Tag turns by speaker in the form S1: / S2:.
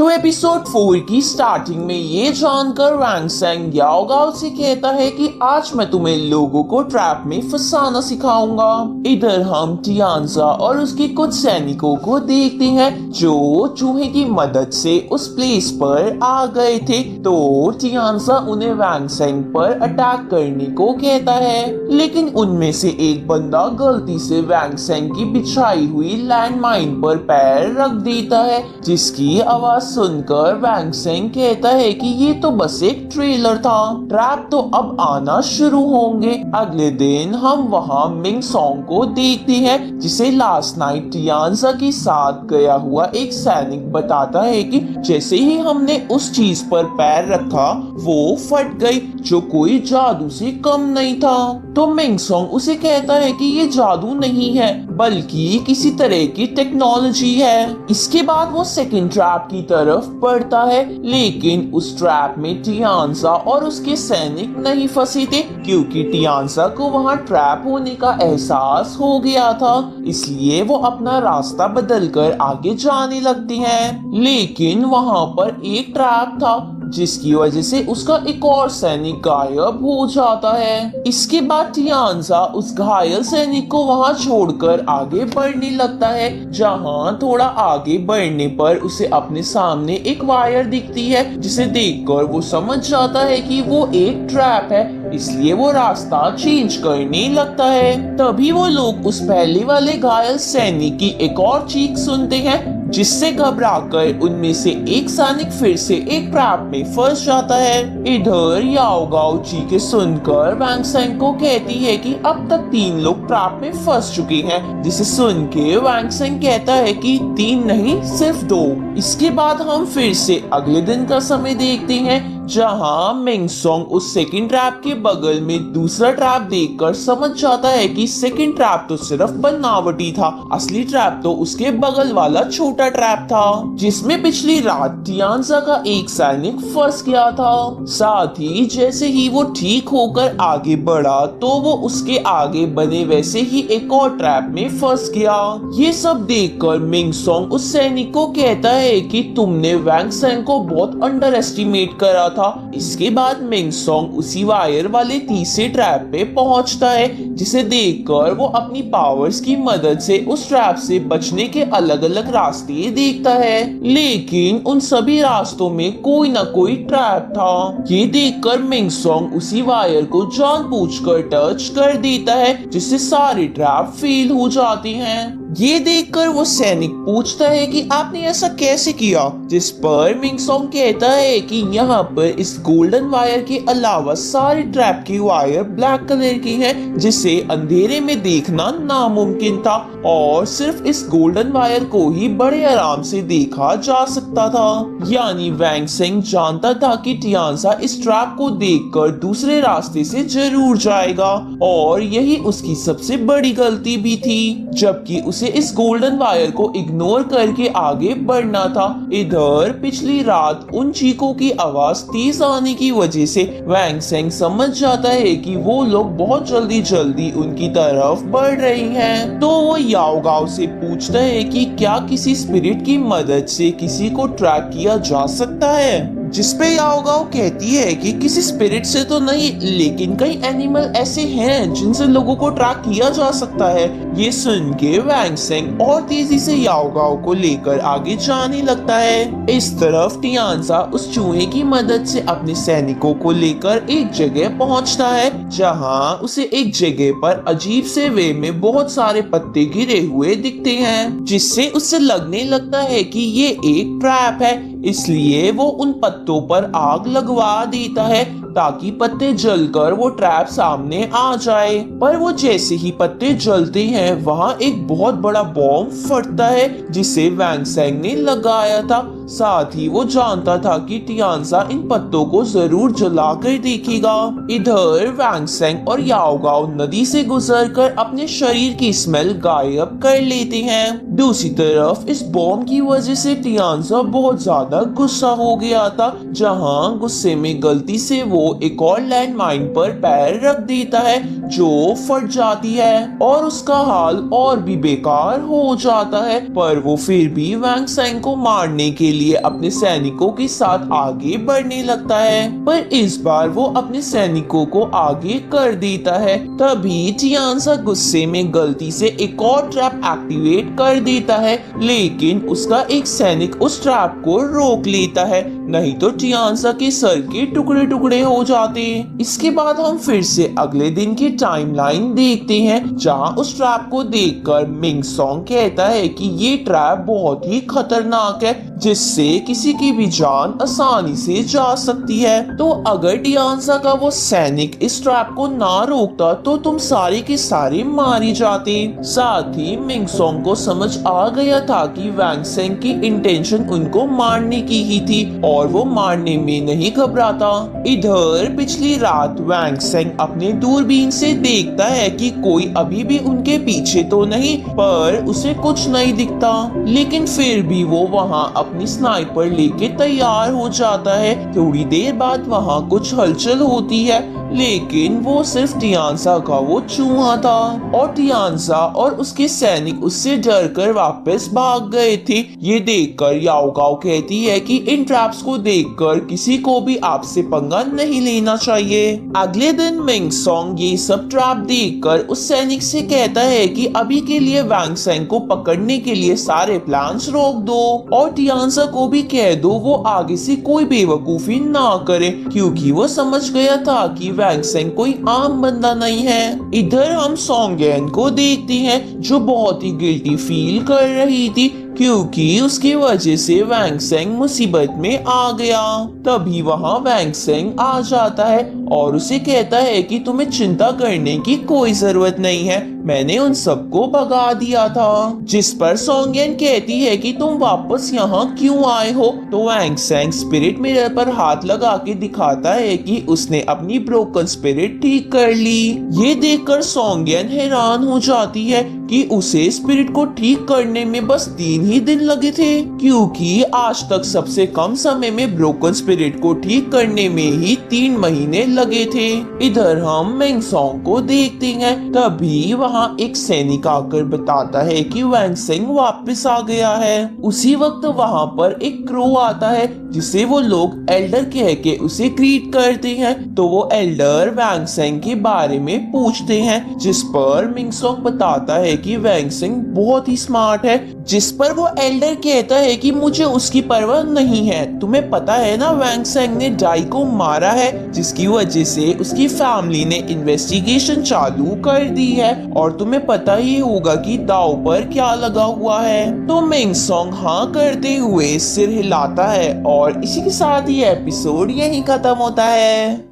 S1: तो एपिसोड 4 की स्टार्टिंग में ये जानकर वैंग सेंग याओ गाओ से कहता है कि आज मैं तुम्हें लोगों को ट्रैप में फंसाना सिखाऊंगा। इधर हम टियानजा और उसके कुछ सैनिकों को देखते हैं जो चूहे की मदद से उस प्लेस पर आ गए थे। तो टियानजा उन्हें वैंग सेंग पर अटैक करने को कहता है, लेकिन उनमें से एक बंदा गलती से वैंग सेंग की बिछाई हुई लैंडमाइन पर पैर रख देता है, जिसकी आवाज सुनकर वैंग सेंग कहता है कि ये तो बस एक ट्रेलर था, ट्रैप तो अब आना शुरू होंगे। अगले दिन हम वहाँ मिंग सॉन्ग को देखते हैं, जिसे लास्ट नाइट टियानजा के साथ गया हुआ एक सैनिक बताता है कि जैसे ही हमने उस चीज पर पैर रखा वो फट गई, जो कोई जादू से कम नहीं था। तो मिंग सॉन्ग उसे कहता है कि ये जादू नहीं है बल्कि किसी तरह की टेक्नोलॉजी है। इसके बाद वो सेकंड ट्रैप की तरफ बढ़ता है, लेकिन उस ट्रैप में टियानजा और उसके सैनिक नहीं फंसे थे, क्योंकि टियानजा को वहाँ ट्रैप होने का एहसास हो गया था। इसलिए वो अपना रास्ता बदलकर आगे जाने लगते हैं, लेकिन वहाँ पर एक ट्रैप था जिसकी वजह से उसका एक और सैनिक गायब हो जाता है। इसके बाद टियानजा उस घायल सैनिक को वहां छोड़कर आगे बढ़ने लगता है, जहां थोड़ा आगे बढ़ने पर उसे अपने सामने एक वायर दिखती है, जिसे देखकर वो समझ जाता है कि वो एक ट्रैप है, इसलिए वो रास्ता चेंज करने लगता है। तभी वो लोग उस पहले वाले घायल सैनिक की एक और चीख सुनते हैं, जिससे घबराकर उनमें से एक सैनिक फिर से एक ट्रैप में फंस जाता है। इधर याओ गाओ चीखे सुनकर वैंग सेंग को कहती है कि अब तक 3 लोग ट्रैप में फंस चुके हैं, जिसे सुन के वैंग सेंग कहता है कि 3 नहीं सिर्फ 2। इसके बाद हम फिर से अगले दिन का समय देखते हैं, जहां मिंग सॉन्ग उस सेकंड ट्रैप के बगल में दूसरा ट्रैप देखकर समझ जाता है कि सेकंड ट्रैप तो सिर्फ बनावटी था, असली ट्रैप तो उसके बगल वाला छोटा ट्रैप था, जिसमें पिछली रात टियानजा का एक सैनिक फंस गया था। साथ ही जैसे ही वो ठीक होकर आगे बढ़ा तो वो उसके आगे बने वैसे ही एक और ट्रैप में फंस गया। ये सब देखकर मिंग सॉन्ग उस सैनिक को कहता है कि तुमने वैंग सेंग को बहुत अंडर एस्टिमेट करा था। इसके बाद मिंग सॉन्ग उसी वायर वाले तीसरे ट्रैप पे पहुंचता है, जिसे देखकर वो अपनी पावर्स की मदद से उस ट्रैप से बचने के अलग अलग रास्ते देखता है, लेकिन उन सभी रास्तों में कोई ना कोई ट्रैप था। ये देखकर मिंग सॉन्ग उसी वायर को जानबूझकर टच कर देता है, जिससे सारे ट्रैप फेल हो जाते हैं। ये देखकर वो सैनिक पूछता है कि आपने ऐसा कैसे किया, जिस पर मिंग सॉन्ग कहता है कि यहाँ पर इस गोल्डन वायर के अलावा सारे ट्रैप की वायर ब्लैक कलर की हैं, जिसे अंधेरे में देखना नामुमकिन था और सिर्फ इस गोल्डन वायर को ही बड़े आराम से देखा जा सकता था। यानी वैंग सेंग जानता था कि टियानजा इस ट्रैप को देखकर दूसरे रास्ते से जरूर जाएगा, और यही उसकी सबसे बड़ी गलती भी थी, जबकि उसे इस गोल्डन वायर को इग्नोर करके आगे बढ़ना था। इधर पिछली रात उन चीखों की आवाज तेज आने की वजह से वैंग सेंग समझ जाता है कि वो लोग बहुत जल्दी उनकी तरफ बढ़ रहे हैं। तो वो याओ गाओ से पूछता है कि क्या किसी स्पिरिट की मदद से किसी को ट्रैक किया जा सकता है, जिसपे याओ गाओ कहती है कि किसी स्पिरिट से तो नहीं, लेकिन कई एनिमल ऐसे हैं जिनसे लोगों को ट्रैक किया जा सकता है। ये सुन के वैंग सेंग और तेजी से याओ गाओ को लेकर आगे जाने लगता है। इस तरफ टियानजा उस चूहे की मदद से अपने सैनिकों को लेकर एक जगह पहुंचता है, जहां उसे एक जगह पर अजीब से वे में बहुत सारे पत्ते गिरे हुए दिखते हैं, जिससे उसे लगने लगता है कि ये एक ट्रैप है। इसलिए वो उन पत्तों पर आग लगवा देता है ताकि पत्ते जलकर वो ट्रैप सामने आ जाए। पर वो जैसे ही पत्ते जलते हैं वहाँ एक बहुत बड़ा बॉम्ब फटता है, जिसे वैंग सेंग ने लगाया था। साथ ही वो जानता था कि टियानजा इन पत्तों को जरूर जला कर देखेगा। इधर वैंग सेंग और याओ गाओ नदी से गुजरकर अपने शरीर की स्मेल गायब कर लेते हैं। दूसरी तरफ इस बॉम्ब की वजह से टियानजा बहुत ज्यादा गुस्सा हो गया था, जहां गुस्से में गलती से वो एक और लैंडमाइन पर पैर रख देता है, जो फट जाती है और उसका हाल और भी बेकार हो जाता है। पर वो फिर भी वैंग सेंग को मारने के लिए अपने सैनिकों के साथ आगे बढ़ने लगता है, पर इस बार वो अपने सैनिकों को आगे कर देता है। तभी टियान्सा गुस्से में गलती से एक और ट्रैप एक्टिवेट कर देता है, लेकिन उसका एक सैनिक उस ट्रैप को रोक लेता है, नहीं तो टियान्सा के सर के टुकड़े टुकड़े हो जाते। इसके बाद हम फिर से अगले दिन की टाइमलाइन देखते हैं, जहां उस ट्रैप को देखकर मिंग सॉन्ग कहता है कि ये ट्रैप बहुत ही खतरनाक है, जिससे किसी की भी जान आसानी से जा सकती है। तो अगर टियान्सा का वो सैनिक इस ट्रैप को ना रोकता तो तुम सारे के सारे मारे जाते। साथ ही मिंग सॉन्ग को समझ आ गया था कि वैंग सेंग की इंटेंशन उनको मारने की ही थी और वो मारने में नहीं घबराता। इधर पिछली रात वैंग सेंग अपने दूरबीन से देखता है कि कोई अभी भी उनके पीछे तो नहीं, पर उसे कुछ नहीं दिखता, लेकिन फिर भी वो वहाँ अपनी स्नाइपर लेके तैयार हो जाता है। थोड़ी देर बाद वहाँ कुछ हलचल होती है, लेकिन वो सिर्फ टियान्सा का वो चूहा था और टियान्सा और उसके सैनिक उससे डरकर वापस भाग गए थे। ये देखकर याओ गाओ कहती है कि इन ट्रैप्स को देखकर किसी को भी आपसे पंगा नहीं लेना चाहिए। अगले दिन मिंग सॉन्ग ये सब ट्रैप देखकर उस सैनिक से कहता है कि अभी के लिए वैंग सेंग को पकड़ने के लिए सारे प्लान्स रोक दो और टियान्सा को भी कह दो वो आगे से कोई बेवकूफी ना करे, क्योंकि वो समझ गया था कि वैंग सेंग कोई आम बंदा नहीं है। इधर हम सोंगेन को देखते हैं, जो बहुत ही गिल्टी फील कर रही थी क्योंकि उसकी वजह से वैंग सेंग मुसीबत में आ गया। तभी वहाँ वैंग सेंग आ जाता है और उसे कहता है कि तुम्हें चिंता करने की कोई जरूरत नहीं है, मैंने उन सबको भगा दिया था। जिस पर सोंगेन कहती है कि तुम वापस यहाँ क्यों आए हो, तो वैंग सेंग स्पिरिट मिरर पर हाथ लगा के दिखाता है कि उसने अपनी ब्रोकन स्पिरिट ठीक कर ली। ये देखकर सोंगेन हैरान हो जाती है कि उसे स्पिरिट को ठीक करने में बस 3 ही दिन लगे थे, क्योंकि आज तक सबसे कम समय में ब्रोकन स्पिरिट को ठीक करने में ही 3 महीने लगे थे। इधर हम मिंग सॉन्ग को देखते हैं, तभी वहाँ एक सैनिक आकर बताता है कि वैंग सेंग वापस आ गया है। उसी वक्त वहाँ पर एक क्रो आता है, जिसे वो लोग एल्डर कह के उसे ग्रीट करते हैं। तो वो एल्डर वैंग सेंग के बारे में पूछते हैं, जिस पर मिंग सॉन्ग बताता है कि वैंग सेंग बहुत ही स्मार्ट है। जिस पर वो एल्डर कहता है कि मुझे उसकी परवाह नहीं है, तुम्हें पता है ना वैंग सेंग ने डाई को मारा है, जिसकी वजह से उसकी फैमिली ने इन्वेस्टिगेशन चालू कर दी है और तुम्हें पता ही होगा कि दाव पर क्या लगा हुआ है। तो मिंग सॉन्ग हाँ करते हुए सिर हिलाता है और इसी के साथ ये एपिसोड यहीं खत्म होता है।